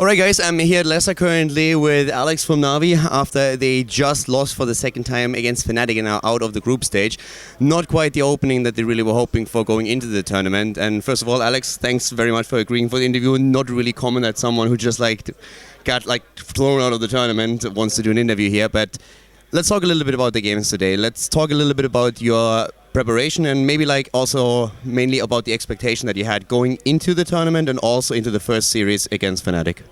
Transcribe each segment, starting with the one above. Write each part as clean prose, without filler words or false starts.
Alright guys, I'm here at Leicester currently with Alex from NaVi after they just lost for the second time against Fnatic and are out of the group stage. Not quite the opening that they really were hoping for going into the tournament. And first of all, Alex, thanks very much for agreeing for the interview. Not really common that someone who just got thrown out of the tournament wants to do an interview here, but let's talk a little bit about the games today. Let's talk a little bit about your preparation and maybe also mainly about the expectation that you had going into the tournament and also into the first series against Fnatic.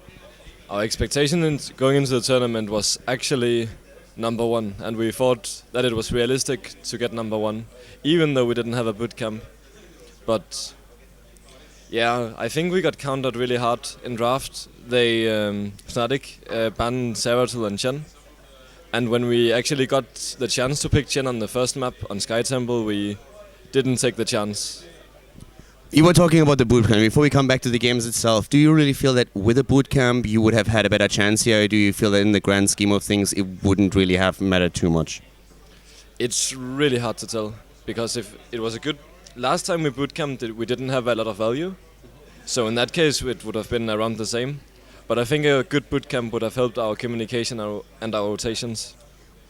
Our expectation going into the tournament was actually number one, and we thought that it was realistic to get number one, even though we didn't have a boot camp. But yeah, I think we got countered really hard in draft. They Fnatic banned Zeratul and Chen. And when we actually got the chance to pick Chen on the first map on Sky Temple, we didn't take the chance. You were talking about the bootcamp. Before we come back to the games itself, do you really feel that with a bootcamp you would have had a better chance here, or do you feel that in the grand scheme of things it wouldn't really have mattered too much? It's really hard to tell, because if it was a good... Last time we bootcamped, we didn't have a lot of value. So in that case it would have been around the same. But I think a good bootcamp would have helped our communication and our rotations.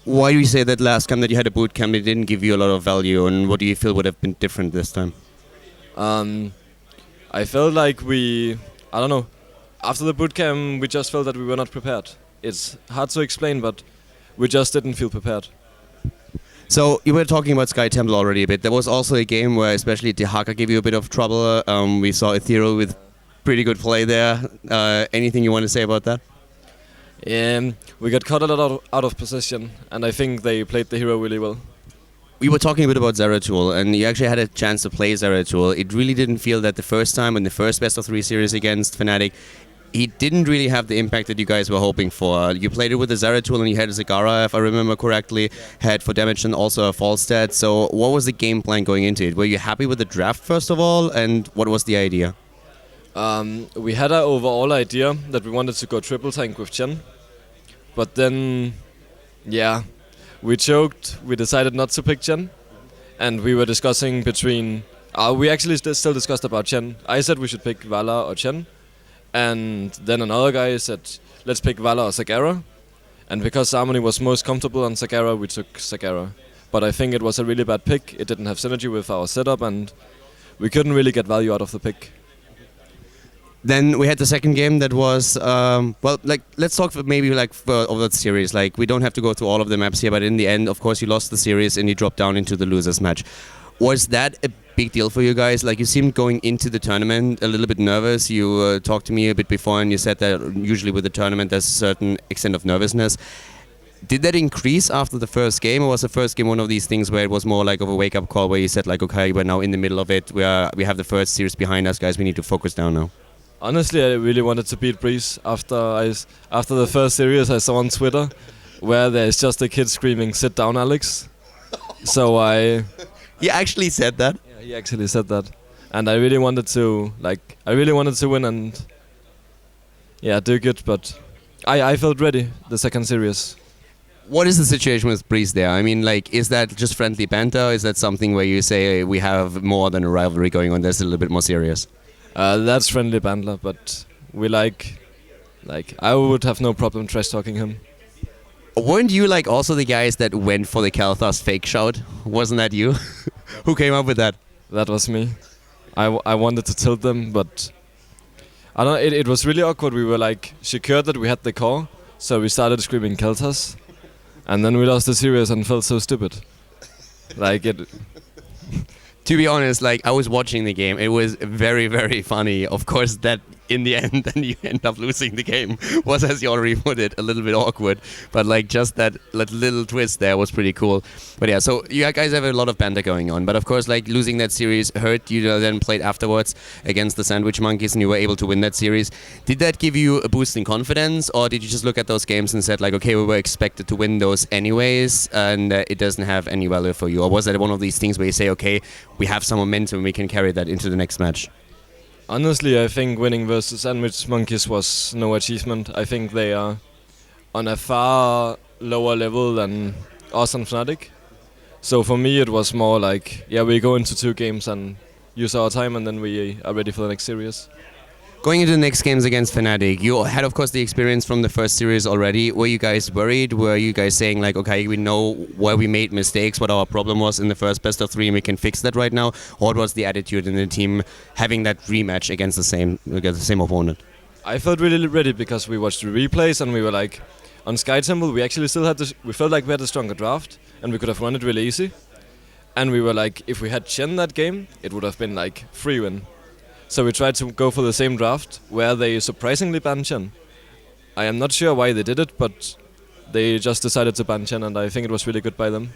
Why do you say that last time that you had a bootcamp it didn't give you a lot of value, and what do you feel would have been different this time? I felt like I don't know, after the bootcamp we just felt that we were not prepared. It's hard to explain, but we just didn't feel prepared. So you were talking about Sky Temple already a bit. There was also a game where especially Dehaka gave you a bit of trouble. We saw Ethereal with pretty good play there. Anything you want to say about that? We got caught a lot out of position, and I think they played the hero really well. We were talking a bit about Zeratul, and you actually had a chance to play Zeratul. It really didn't feel that the first time in the first best of 3 series against Fnatic, he didn't really have the impact that you guys were hoping for. You played it with the Zeratul and you had a Zagara, if I remember correctly, had for damage and also a false stat. So what was the game plan going into it? Were you happy with the draft first of all, and what was the idea? We had an overall idea that we wanted to go triple tank with Chen, but then, yeah, we choked. We decided not to pick Chen, and we were discussing between. We actually still discussed about Chen. I said we should pick Vala or Chen, and then another guy said let's pick Vala or Zagara, and because Harmony was most comfortable on Zagara, we took Zagara. But I think it was a really bad pick. It didn't have synergy with our setup, and we couldn't really get value out of the pick. Then we had the second game that was, let's talk maybe over the series. We don't have to go through all of the maps here, but in the end, of course, you lost the series and you dropped down into the losers match. Was that a big deal for you guys? You seemed going into the tournament a little bit nervous. You talked to me a bit before and you said that usually with the tournament there's a certain extent of nervousness. Did that increase after the first game, or was the first game one of these things where it was more of a wake-up call where you said okay, we're now in the middle of it, we have the first series behind us, guys, we need to focus down now? Honestly, I really wanted to beat Breeze. After the first series, I saw on Twitter where there's just a kid screaming, "Sit down, Alex." So He actually said that? Yeah, he actually said that. And I really wanted to, win and, yeah, do good, but I felt ready the second series. What is the situation with Breeze there? I mean, is that just friendly banter? Is that something where you say we have more than a rivalry going on, that's a little bit more serious? That's friendly banter, but we I would have no problem trash talking him. Weren't you also the guys that went for the Khaldor's fake shout? Wasn't that you? Who came up with that? That was me. I wanted to tilt them, but I don't know, it was really awkward. We were secured that we had the core, so we started screaming Khaldor's, and then we lost the series and felt so stupid. To be honest, I was watching the game. It was very, very funny. Of course, that in the end, then you end up losing the game was, as you already put it, a little bit awkward. But just that little twist there was pretty cool. But yeah, so you guys have a lot of banter going on. But of course, losing that series hurt. You then played afterwards against the Sandwich Monkeys and you were able to win that series. Did that give you a boost in confidence, or did you just look at those games and said okay, we were expected to win those anyways and it doesn't have any value for you? Or was that one of these things where you say, okay, we have some momentum, we can carry that into the next match? Honestly, I think winning versus Sandwich Monkeys was no achievement. I think they are on a far lower level than us and Fnatic. So for me it was more we go into 2 games and use our time and then we are ready for the next series. Going into the next games against Fnatic, you had, of course, the experience from the first series already. Were you guys worried? Were you guys saying, like, okay, we know where we made mistakes, what our problem was in the first best of 3, and we can fix that right now? Or what was the attitude in the team having that rematch against the same opponent? I felt really ready because we watched the replays and we were like, on Sky Temple, we actually still had we felt like we had a stronger draft and we could have run it really easy. And we were like, if we had Chen that game, it would have been like 3-win. So we tried to go for the same draft, where they surprisingly banned Chen. I am not sure why they did it, but they just decided to ban Chen, and I think it was really good by them.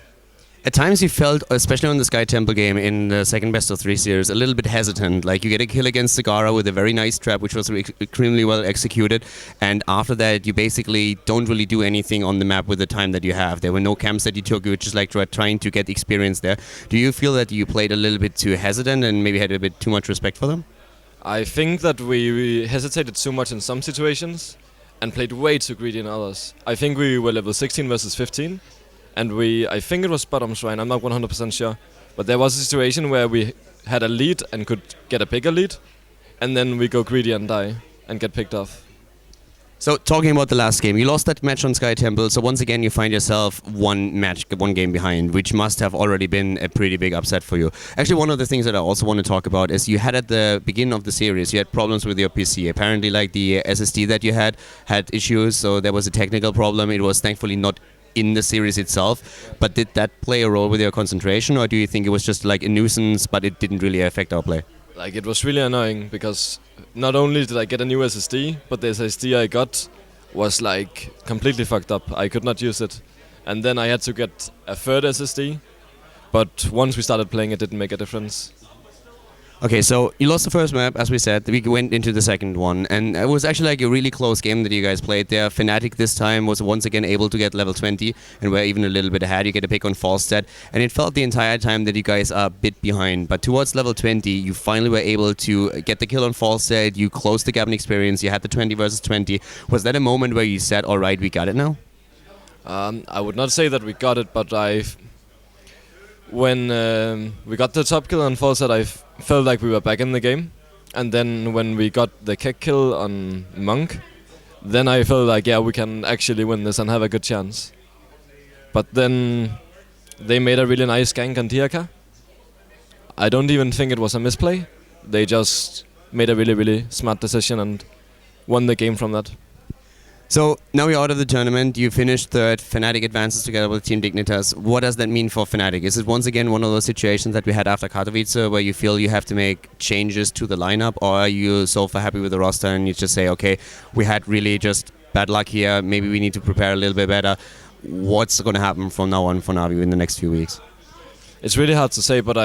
At times you felt, especially on the Sky Temple game in the second best of 3 series, a little bit hesitant. Like you get a kill against Sagara with a very nice trap, which was extremely well executed, and after that you basically don't really do anything on the map with the time that you have. There were no camps that you took, you were just like trying to get experience there. Do you feel that you played a little bit too hesitant and maybe had a bit too much respect for them? I think that we hesitated too much in some situations and played way too greedy in others. I think we were level 16 versus 15, and I think it was bottom shrine, I'm not 100% sure, but there was a situation where we had a lead and could get a bigger lead, and then we go greedy and die and get picked off. So talking about the last game, you lost that match on Sky Temple, so once again you find yourself one game behind, which must have already been a pretty big upset for you. Actually, one of the things that I also want to talk about is you had at the beginning of the series, you had problems with your PC. Apparently, like the SSD that you had issues, so there was a technical problem. It was thankfully not in the series itself, but did that play a role with your concentration, or do you think it was just like a nuisance, but it didn't really affect our play? Like, it was really annoying because not only did I get a new SSD, but the SSD I got was like completely fucked up. I could not use it. And then I had to get a third SSD, but once we started playing it didn't make a difference. Okay, so you lost the first map, as we said. We went into the second one, and it was actually like a really close game that you guys played there. Fnatic this time was once again able to get level 20, and we're even a little bit ahead. You get a pick on Falstad, and it felt the entire time that you guys are a bit behind. But towards level 20, you finally were able to get the kill on Falstad. You closed the gap in experience. You had the 20 versus 20. Was that a moment where you said, all right, we got it now? I would not say that we got it, but when we got the top kill on Falstad, I felt like we were back in the game. And then when we got the kick kill on Monk, then I felt like, yeah, we can actually win this and have a good chance. But then they made a really nice gank on Tiaka. I don't even think it was a misplay. They just made a really, really smart decision and won the game from that. So now you're out of the tournament, you finished third, Fnatic advances together with Team Dignitas. What does that mean for Fnatic? Is it once again one of those situations that we had after Katowice where you feel you have to make changes to the lineup, or are you so far happy with the roster and you just say, okay, we had really just bad luck here, maybe we need to prepare a little bit better. What's going to happen from now on for NaVi in the next few weeks? It's really hard to say, but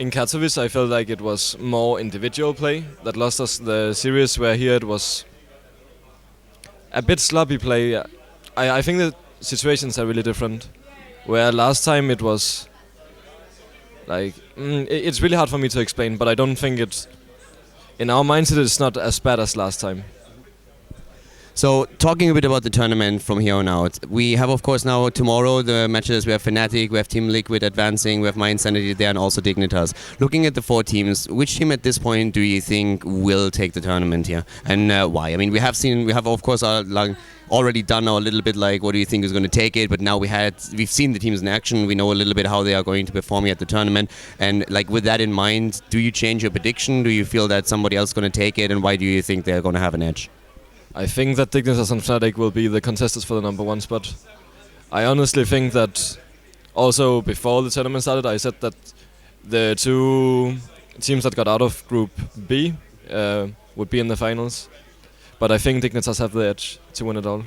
in Katowice I felt like it was more individual play that lost us the series, where here it was a bit sloppy play. I think the situations are really different. Where last time it was like it's really hard for me to explain, but I don't think in our mindset it's not as bad as last time. So talking a bit about the tournament from here on out, we have of course now tomorrow the matches. We have Fnatic, we have TeamLiquid advancing, we have mYinsanity there, and also Dignitas. Looking at the 4 teams, which team at this point do you think will take the tournament here, and why? I mean, we have of course already done our little bit like what do you think is going to take it, but now we've seen the teams in action. We know a little bit how they are going to perform here at the tournament, and like with that in mind, do you change your prediction? Do you feel that somebody else is going to take it, and why do you think they're going to have an edge? I think that Dignitas and Fnatic will be the contestants for the #1 spot. I honestly think that also before the tournament started, I said that the 2 teams that got out of Group B would be in the finals. But I think Dignitas have the edge to win it all.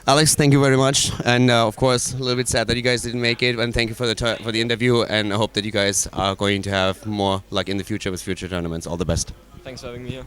Alex, thank you very much, and of course a little bit sad that you guys didn't make it, and thank you for the interview, and I hope that you guys are going to have more luck in the future with future tournaments. All the best. Thanks for having me here.